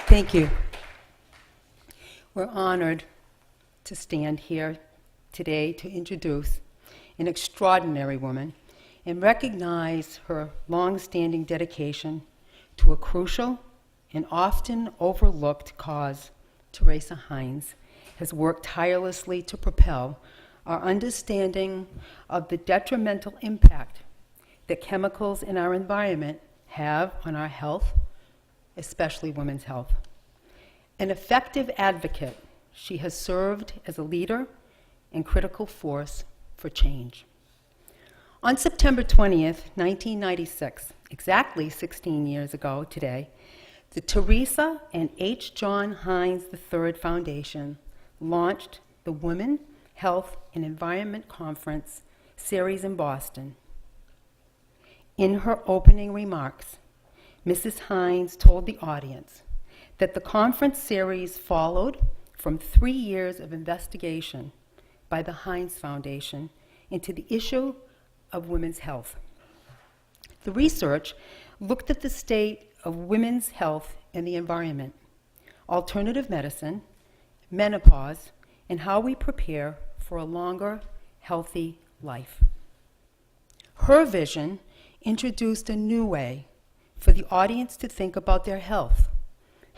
Thank you. We're honored to stand here today to introduce an extraordinary woman and recognize her long-standing dedication to a crucial and often overlooked cause. Teresa Heinz has worked tirelessly to propel our understanding of the detrimental impact that chemicals in our environment have on our health, especially women's health. An effective advocate, she has served as a leader and critical force for change. On September 20th, 1996, exactly 16 years ago today, the Teresa and H. John Heinz III Foundation launched the Women, Health, and Environment Conference series in Boston. In her opening remarks, Mrs. Heinz told the audience that the conference series followed from 3 years of investigation by the Heinz Foundation into the issue of women's health. The research looked at the state of women's health and the environment, alternative medicine, menopause, and how we prepare for a longer, healthy life. Her vision introduced a new way for the audience to think about their health,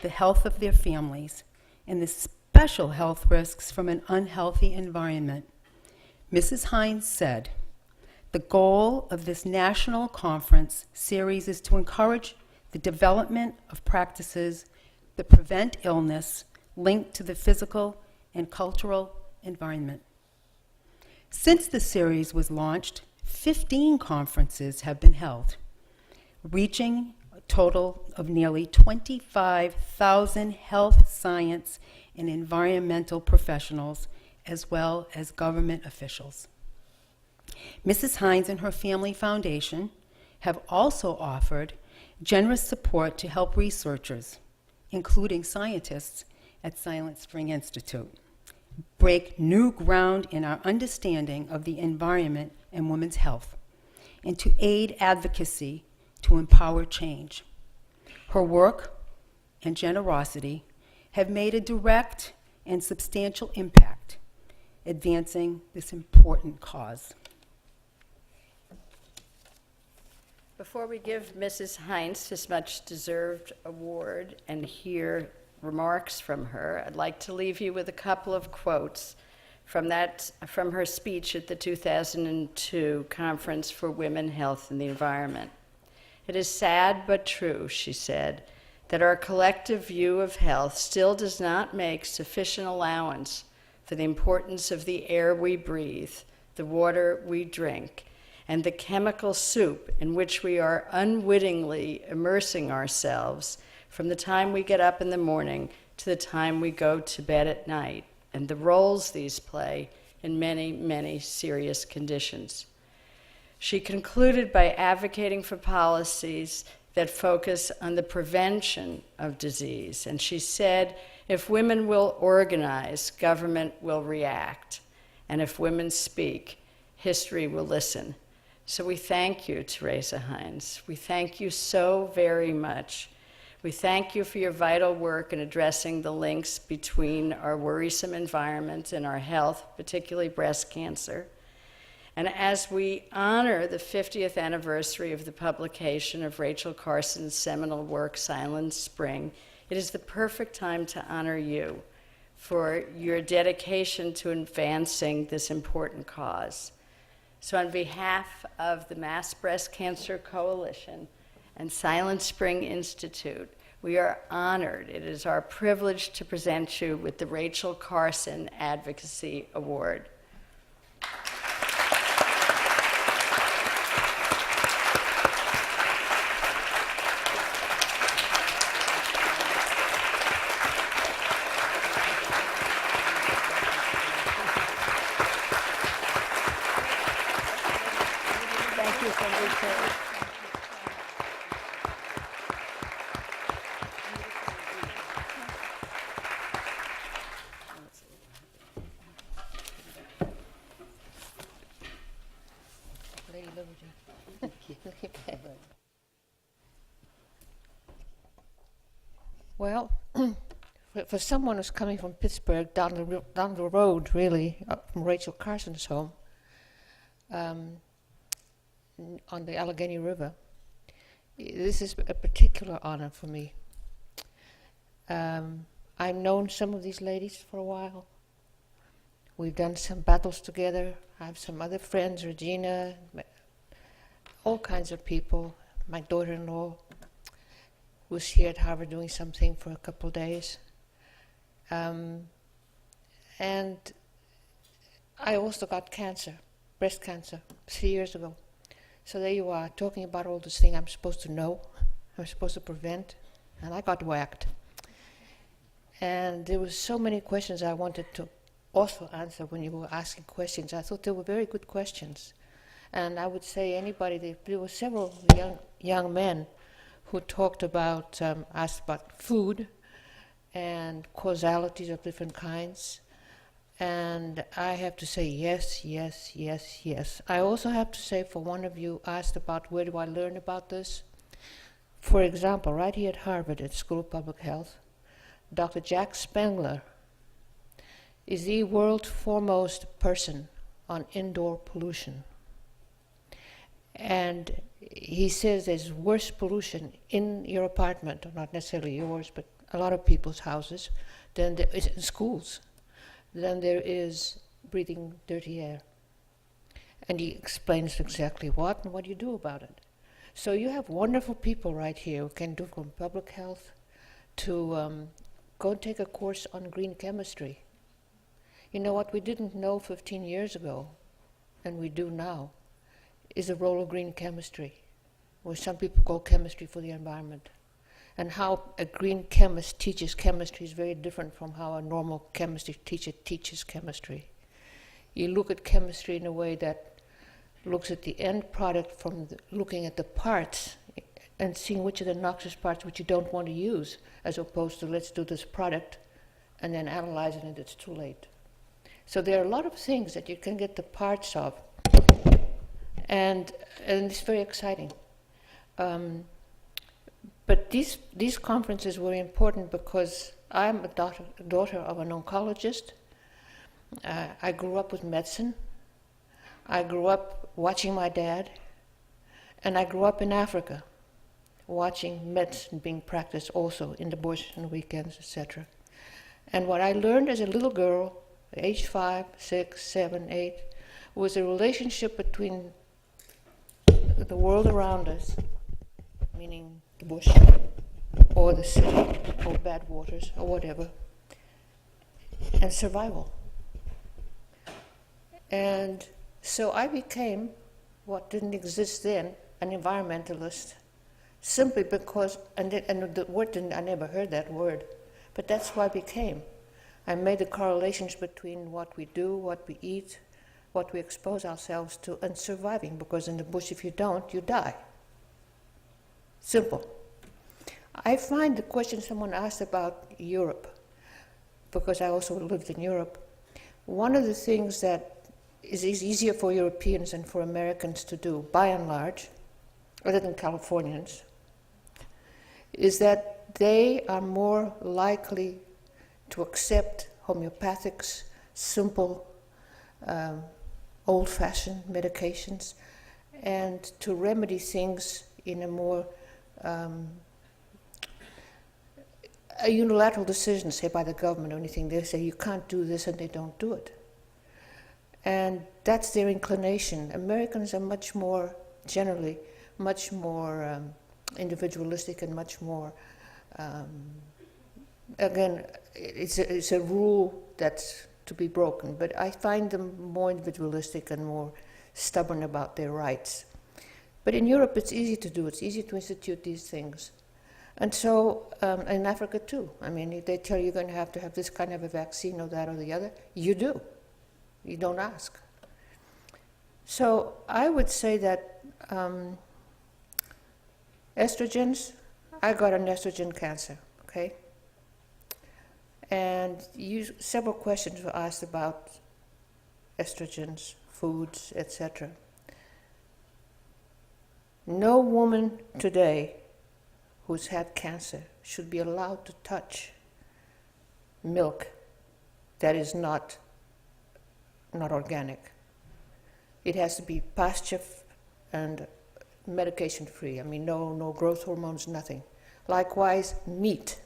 the health of their families, and the special health risks from an unhealthy environment. Mrs. Heinz said, "The goal of this national conference series is to encourage the development of practices that prevent illness linked to the physical and cultural environment." Since the series was launched, 15 conferences have been held, reaching a total of nearly 25,000 health, science, and environmental professionals, as well as government officials. Mrs. Heinz and her family foundation have also offered generous support to help researchers, including scientists at Silent Spring Institute, break new ground in our understanding of the environment and women's health, and to aid advocacy to empower change. Her work and generosity have made a direct and substantial impact advancing this important cause. Before we give Mrs. Heinz this much-deserved award and hear remarks from her, I'd like to leave you with a couple of quotes from her speech at the 2002 Conference for Women, Health, and the Environment. "It is sad but true," she said, "that our collective view of health still does not make sufficient allowance for the importance of the air we breathe, the water we drink, and the chemical soup in which we are unwittingly immersing ourselves from the time we get up in the morning to the time we go to bed at night, and the roles these play in many, many serious conditions." She concluded by advocating for policies that focus on the prevention of disease. And she said, "If women will organize, government will react. And if women speak, history will listen." So we thank you, Teresa Heinz. We thank you so very much. We thank you for your vital work in addressing the links between our worrisome environment and our health, particularly breast cancer. And as we honor the 50th anniversary of the publication of Rachel Carson's seminal work, Silent Spring, it is the perfect time to honor you for your dedication to advancing this important cause. So on behalf of the Mass Breast Cancer Coalition and Silent Spring Institute, we are honored. It is our privilege to present you with the Rachel Carson Advocacy Award. Well, for someone who's coming from Pittsburgh, down the road, really, from Rachel Carson's home, on the Allegheny River, this is a particular honor for me. I've known some of these ladies for a while. We've done some battles together. I have some other friends, Regina, all kinds of people. My daughter-in-law was here at Harvard doing something for a couple of days. And I also got cancer, breast cancer, 3 years ago. So there you are, talking about all this thing I'm supposed to know, I'm supposed to prevent, and I got whacked. And there were so many questions I wanted to also answer when you were asking questions. I thought they were very good questions. And I would say there were several young men who talked about, asked about food and causalities of different kinds. And I have to say yes, yes, yes, yes. I also have to say, for one of you asked about where do I learn about this. For example, right here at Harvard, at School of Public Health, Dr. Jack Spengler is the world's foremost person on indoor pollution. And he says there's worse pollution in your apartment, or not necessarily yours, but a lot of people's houses, than there is in schools, than there is breathing dirty air. And he explains exactly what and what you do about it. So you have wonderful people right here who can do from public health to go and take a course on green chemistry. You know what we didn't know 15 years ago, and we do now, is the role of green chemistry, where some people call chemistry for the environment. And how a green chemist teaches chemistry is very different from how a normal chemistry teacher teaches chemistry. You look at chemistry in a way that looks at the end product from looking at the parts and seeing which are the noxious parts which you don't want to use, as opposed to let's do this product and then analyze it and it's too late. So there are a lot of things that you can get the parts of, and it's very exciting. But these conferences were important because I'm a daughter of an oncologist. I grew up with medicine. I grew up watching my dad, and I grew up in Africa, watching medicine being practiced also in the bush on the weekends, etc. And what I learned as a little girl, age 5, 6, 7, 8, was a relationship between the world around us, meaning the bush, or the city, or bad waters, or whatever, and survival. And so I became, what didn't exist then, an environmentalist, simply because, and the word didn't, I never heard that word, but that's what I became. I made the correlations between what we do, what we eat, what we expose ourselves to, and surviving, because in the bush, if you don't, you die. Simple. I find the question someone asked about Europe, because I also lived in Europe, one of the things that is easier for Europeans than for Americans to do, by and large, other than Californians, is that they are more likely to accept homeopathics, simple, old-fashioned medications, and to remedy things in a more a unilateral decision, say by the government or anything. They say you can't do this, and they don't do it. And that's their inclination. Americans are much more, generally, much more individualistic and much more, again, it's a rule that's to be broken, but I find them more individualistic and more stubborn about their rights. But in Europe, it's easy to do. It's easy to institute these things. And so, in Africa too, I mean, they tell you you're going to have this kind of a vaccine or that or the other. You do. You don't ask. So I would say that estrogens, I got an estrogen cancer, okay? And several questions were asked about estrogens, foods, etc. No woman today who's had cancer should be allowed to touch milk that is not organic. It has to be pasture and medication free. I mean, no growth hormones, nothing. Likewise, meat.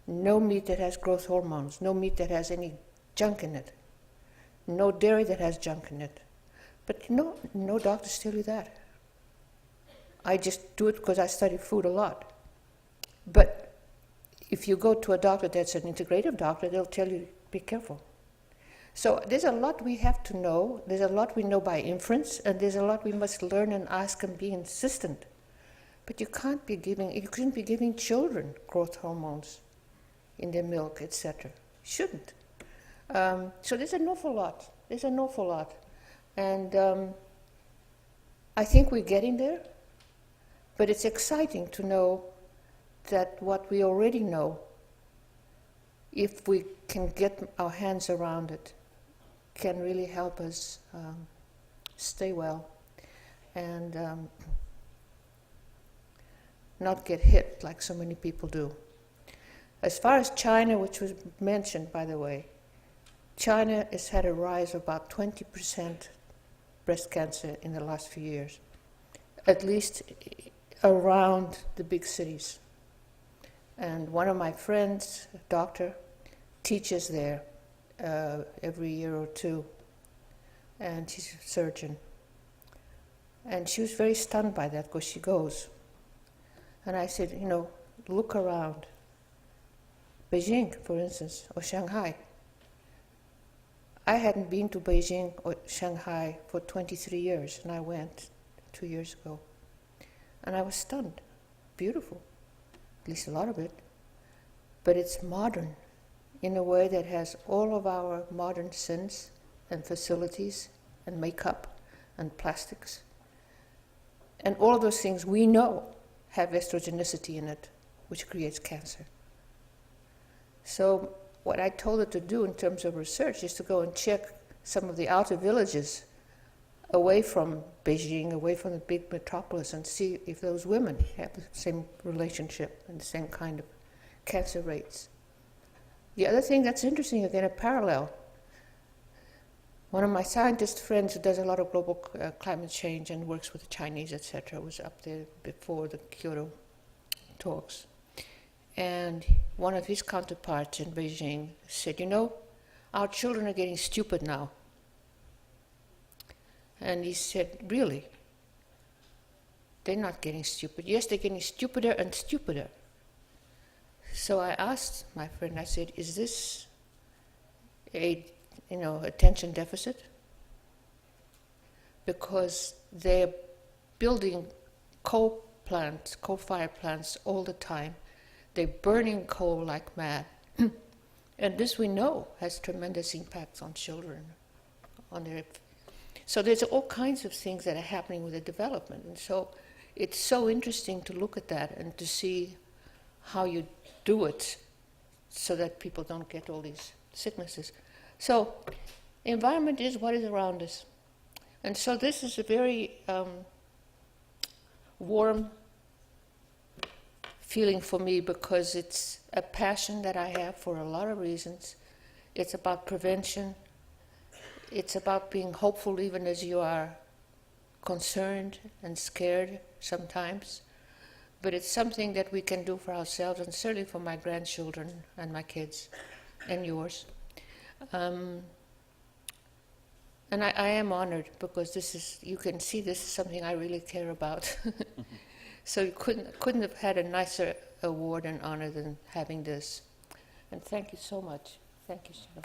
No meat that has growth hormones, no meat that has any junk in it, no dairy that has junk in it. But no doctors tell you that. I just do it because I study food a lot. But if you go to a doctor that's an integrative doctor, they'll tell you, be careful. So there's a lot we have to know. There's a lot we know by inference, and there's a lot we must learn and ask and be insistent. But you shouldn't be giving children growth hormones in their milk, etc. Shouldn't. So there's an awful lot. There's an awful lot. And I think we're getting there, but it's exciting to know that what we already know, if we can get our hands around it, can really help us stay well and not get hit like so many people do. As far as China, which was mentioned, by the way, China has had a rise of about 20% breast cancer in the last few years, at least around the big cities. And one of my friends, a doctor, teaches there every year or two, and she's a surgeon. And she was very stunned by that because she goes. And I said, look around. Beijing, for instance, or Shanghai. I hadn't been to Beijing or Shanghai for 23 years, and I went 2 years ago. And I was stunned. Beautiful, at least a lot of it. But it's modern in a way that has all of our modern sins and facilities and makeup and plastics. And all of those things we know have estrogenicity in it, which creates cancer. So what I told her to do in terms of research is to go and check some of the outer villages away from Beijing, away from the big metropolis, and see if those women have the same relationship and the same kind of cancer rates. The other thing that's interesting, again, a parallel. One of my scientist friends who does a lot of global climate change and works with the Chinese, etc., was up there before the Kyoto talks. And one of his counterparts in Beijing said, our children are getting stupid now. And he said, really? They're not getting stupid. Yes, they're getting stupider and stupider. So I asked my friend, I said, is this a attention deficit? Because they're building coal-fired plants all the time. They're burning coal like mad. And this we know has tremendous impacts on children. So there's all kinds of things that are happening with the development. And so it's so interesting to look at that and to see how you do it so that people don't get all these sicknesses. So the environment is what is around us. And so this is a very warm feeling for me because it's a passion that I have for a lot of reasons. It's about prevention. It's about being hopeful even as you are concerned and scared sometimes. But it's something that we can do for ourselves and certainly for my grandchildren and my kids and yours. And I am honored because you can see this is something I really care about. So you couldn't have had a nicer award and honor than having this. And thank you so much. Thank you, Sheila.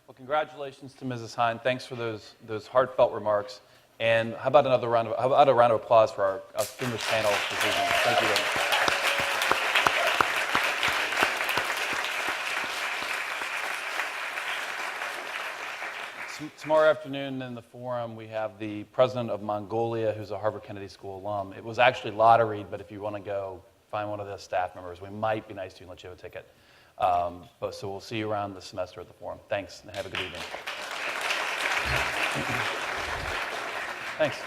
Well, congratulations to Mrs. Hine. Thanks for those heartfelt remarks. And how about a round of applause for our distinguished panel this evening? Thank you very much. Tomorrow afternoon in the forum, we have the president of Mongolia, who's a Harvard Kennedy School alum. It was actually lotteried, but if you want to go, find one of the staff members. We might be nice to you and let you have a ticket. So we'll see you around the semester at the forum. Thanks, and have a good evening. Thanks.